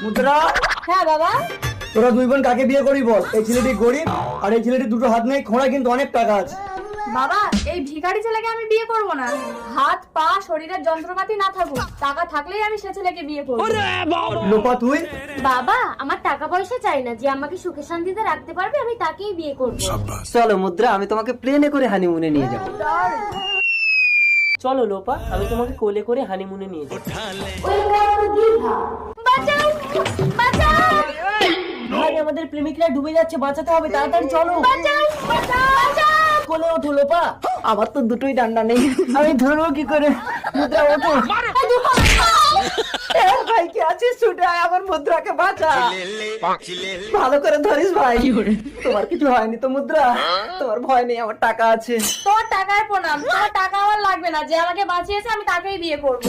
মুদ্রা, হ্যাঁ বাবা। তোরা দুই বোন কাকে বিয়ে করবি বল? এই ছেলেটি গরিব আর এই ছেলেটি দুটো হাত নেই, খোঁড়া কিন্তু অনেক টাকা আছে। বাবা এই ভিখারি ছেলেকে আমি বিয়ে করব না। হাত পা শরীরের যন্ত্রপাতি না থাকুক, টাকা থাকলেই আমি সে ছেলেকে বিয়ে করব। লোপা তুই? বাবা আমার টাকা পয়সা চাই না, যে আমাকে সুখে শান্তিতে রাখতে পারবে আমি তাকেই বিয়ে করব। চলো মুদ্রা, আমি তোমাকে প্লেনে করে হানিমুনে নিয়ে যাবো। চলো লোপা, আমি তোমাকে কোলে করে হানিমুনে নিয়ে যাবো। বাঁচাও বাঁচাও ভাই আমাদের প্রেমিকরা ডুবে যাচ্ছে, বাঁচাতে হবে, তাড়াতাড়ি চলো। বাঁচাও বাঁচাও। কোলে ওঠো লোপা। আমার তো দুটোই ডান্ডা নেই, আমি ধরবো কি করে? মুদ্রা ওঠো। ভাই কে আছিস, ছুটে আয়, আমার মুদ্রাকে বাঁচা। ভালো করে ধরিস ভাই। তোমার কিছু হয়নি তো মুদ্রা? তোমার ভয় নেই, আমার টাকা আছে। তোমার টাকার প্রণাম, তোমার টাকা আমার লাগবে না। যে আমাকে বাঁচিয়েছে আমি তাকেই বিয়ে করব।